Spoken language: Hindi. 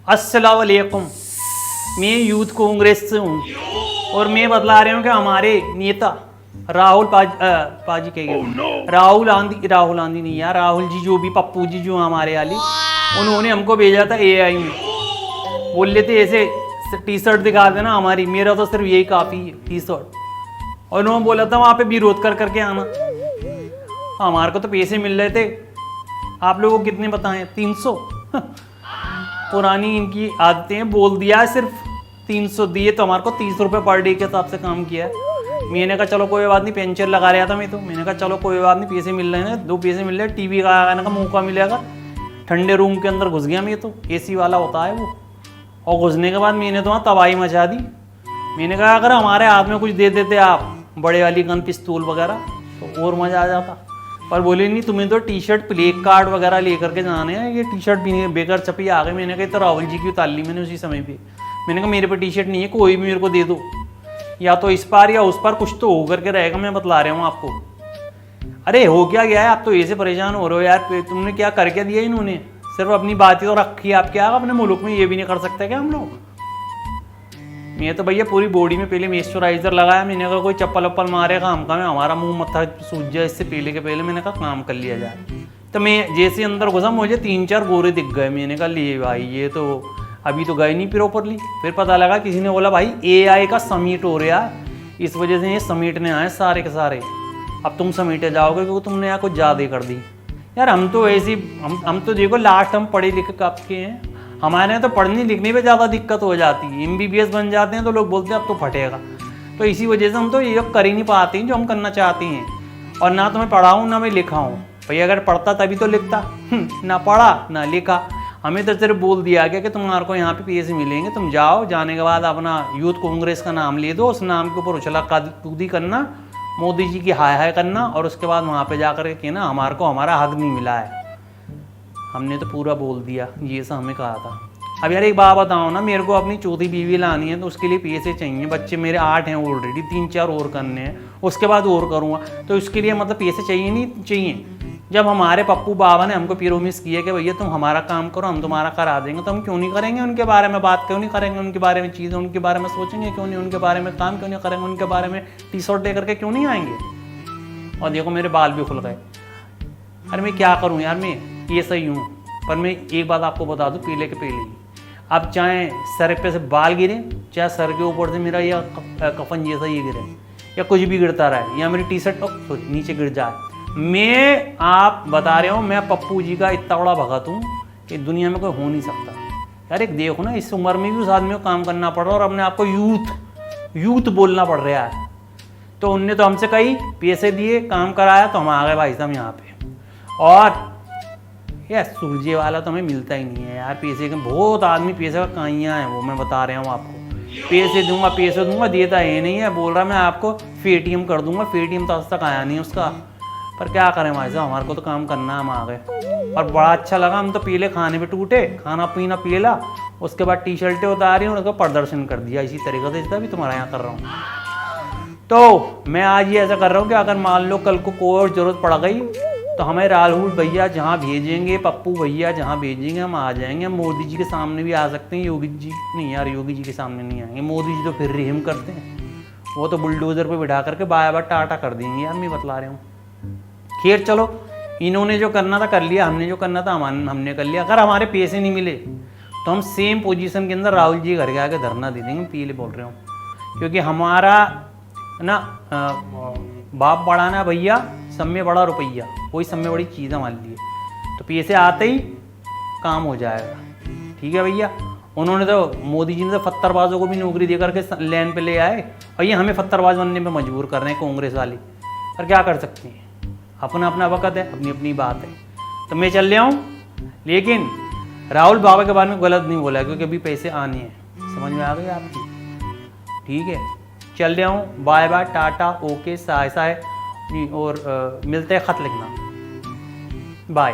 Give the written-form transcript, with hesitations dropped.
अस्सलाम वालेकुम। मैं यूथ कांग्रेस से हूँ और मैं बतला रहा हूँ कि हमारे नेता राहुल पाजी कहेंगे राहुल आंधी नहीं यार, राहुल जी जो भी पप्पू जी जो हमारे वाले, उन्होंने हमको भेजा था एआई में। बोल लेते ऐसे टी शर्ट दिखा देना हमारी, मेरा तो सिर्फ यही काफ़ी है टी शर्ट। और उन्होंने बोला था वहाँ पे विरोध कर करके आना। हमारे को तो पैसे मिल रहे थे, आप लोगों को कितने बताएं? 300। पुरानी इनकी आदतें, बोल दिया है सिर्फ 300 दिए तो हमारे को 30 रुपये पर डे के हिसाब से काम किया है। मैंने कहा चलो कोई बात नहीं, पेंशन लगा रहा था मैं तो, मैंने कहा चलो कोई बात नहीं, पैसे मिल रहे हैं, 2 पैसे मिल रहे हैं, टीवी का आने का मौका मिलेगा। ठंडे रूम के अंदर घुस गया मैं तो, एसी वाला होता है वो, और घुसने के बाद मैंने तो वहाँ तबाही मचा दी। मैंने कहा अगर हमारे हाथ में कुछ दे देते आप, बड़े वाली गन पिस्तौल वगैरह, तो और मज़ा आ जाता। पर बोले नहीं, तुम्हें तो टी शर्ट प्ले कार्ड वगैरह लेकर के जाने हैं, ये टी शर्ट भी बेकार छपी आ गई। मैंने कहा तो राहुल जी की उतार ली मैंने उसी समय पे। मैंने कहा मेरे पे टी शर्ट नहीं है, कोई भी मेरे को दे दो, या तो इस पार या उस पार, कुछ तो हो करके रहेगा। मैं बतला रहा हूँ आपको। अरे हो क्या गया है, आप तो ऐसे परेशान हो रहे हो यार, तुमने क्या करके दिया इन्होंने? सिर्फ अपनी बात ही तो रखी है, आप क्या अपने मुल्क में ये भी नहीं कर सकते क्या हम लोग? मैं तो भैया पूरी बॉडी में पहले मॉइस्चराइजर लगाया। मैंने कहा कोई चप्पल वप्पल मारेगा हमका, मैं हमारा मुंह मत्था सूझ जाए इससे पहले के पहले, मैंने कहा काम कर लिया जाए। तो मैं जैसे अंदर घुसा, मुझे 3-4 गोरे दिख गए। मैंने कहा ले भाई, ये तो अभी तो गए नहीं प्रॉपरली। फिर पता लगा किसी ने बोला भाई एआई का समीट हो रहा है, इस वजह से ये समीटने आए सारे के सारे। अब तुम समीटे जाओगे क्योंकि तुमने यहाँ कुछ ज़्यादा कर दी यार। हम तो ऐसी हम तो देखो लास्ट हम पढ़े लिखे कब के हैं, हमारे यहाँ तो पढ़ने लिखने पे ज़्यादा दिक्कत हो जाती है। MBBS बन जाते हैं तो लोग बोलते हैं अब तो फटेगा। तो इसी वजह से हम तो ये कर ही नहीं पाते हैं जो हम करना चाहते हैं। और ना तो मैं पढ़ा हूँ ना मैं लिखा हूँ भैया, अगर पढ़ता तभी तो लिखता। ना पढ़ा ना लिखा, हमें तो सिर्फ बोल दिया गया कि तुम्हारे को यहाँ पे पैसे मिलेंगे, तुम जाओ, जाने के बाद अपना यूथ कांग्रेस का नाम ले दो, उस नाम के ऊपर उछला कूदी करना, मोदी जी की हाय हाय करना, और उसके बाद वहाँ पे जा कर के कहना हमारे को हमारा हक नहीं मिला है। हमने तो पूरा बोल दिया, ये सब हमें कहा था। अब यार एक बात बताओ ना, मेरे को अपनी चौथी बीवी लानी है तो उसके लिए पैसे चाहिए। बच्चे मेरे 8 हैं ऑलरेडी, 3-4 और करने हैं, उसके बाद और करूँगा, तो उसके लिए मतलब पैसे चाहिए नहीं चाहिए? जब हमारे पप्पू बाबा ने हमको प्रोमिस किया कि भैया तुम हमारा काम करो, हम तुम्हारा करा देंगे, तो हम क्यों नहीं करेंगे? उनके बारे में बात क्यों नहीं करेंगे? उनके बारे में चीज़ें, उनके बारे में सोचेंगे क्यों नहीं? उनके बारे में काम क्यों नहीं करेंगे? उनके बारे में टी शर्ट दे करके क्यों नहीं आएंगे? और देखो मेरे बाल भी खुल गए। अरे मैं क्या करूँ यार, मैं ये सही हूँ। पर मैं एक बात आपको बता दूँ पहले के पहले ही, अब चाहे सर पे से बाल गिरे, चाहे सर के ऊपर से मेरा या कफन जैसा ये गिरे, या कुछ भी गिरता रहे, या मेरी टी शर्ट नीचे गिर जाए, मैं आप बता रहा हूँ, मैं पप्पू जी का इतना बड़ा भगत हूँ कि दुनिया में कोई हो नहीं सकता। यार एक देखो ना, इस उम्र में भी उस आदमी को काम करना पड़ रहा है और अपने आपको यूथ बोलना पड़ रहा है। तो उनने तो हमसे कई पैसे दिए, काम कराया, तो हम आ गए भाई साहब यहाँ पे। और यार सूरजे वाला तो हमें मिलता ही नहीं है यार पैसे के, बहुत आदमी पैसे का काइयाँ हैं वो, मैं बता रहा हूँ आपको। पैसे दूंगा देता है नहीं है, बोल रहा मैं आपको पेटीएम कर दूंगा, पेटीएम तो आज तक आया नहीं उसका। पर क्या करें भाई साहब, हमारे को तो काम करना, हम आ गए। और बड़ा अच्छा लगा, हम तो पीले खाने पे टूटे, खाना पीना पीला, उसके बाद टी शर्टें उतारी और उसका प्रदर्शन कर दिया इसी तरीके से, जितना भी तुम्हारा यहाँ कर रहा हूँ। तो मैं आज ये ऐसा कर रहा हूँ कि अगर मान लो कल को कोई और ज़रूरत पड़ गई तो हमें राहुल भैया जहाँ भेजेंगे, पप्पू भैया जहाँ भेजेंगे, हम आ जाएंगे। हम मोदी जी के सामने भी आ सकते हैं, योगी जी नहीं यार, योगी जी के सामने नहीं आएंगे, मोदी जी तो फिर रहम करते हैं, वो तो बुलडोजर पे बिठा करके बाय बाय टाटा कर देंगे यार, मैं बतला रहा हूँ। खैर चलो, इन्होंने जो करना था कर लिया, हमने जो करना था हमने कर लिया। अगर हमारे पैसे नहीं मिले तो हम सेम पोजीशन के अंदर राहुल जी घर के आके धरना दे देंगे, पीले बोल रहे हूँ, क्योंकि हमारा ना बाप बड़ा ना भैया, सब में बड़ा रुपया, कोई सब में बड़ी चीज़ है मान लिए। तो पैसे आते ही काम हो जाएगा, ठीक है भैया। उन्होंने तो मोदी जी ने तो फत्तरबाजों को भी नौकरी दे करके लाइन पे ले आए, और ये हमें फत्तरबाज बनने पे मजबूर कर रहे हैं कांग्रेस वाले। पर क्या कर सकते हैं, अपना अपना वक़्त है, अपनी अपनी बात है। तो मैं चल रहा हूँ, लेकिन राहुल बाबा के बारे में गलत नहीं बोला, क्योंकि अभी पैसे आने हैं, समझ में आ गई आपकी? ठीक है, चल रहा हूँ, बाय बाय टाटा ओके साय साय, और मिलते हैं, ख़त लिखना, बाय।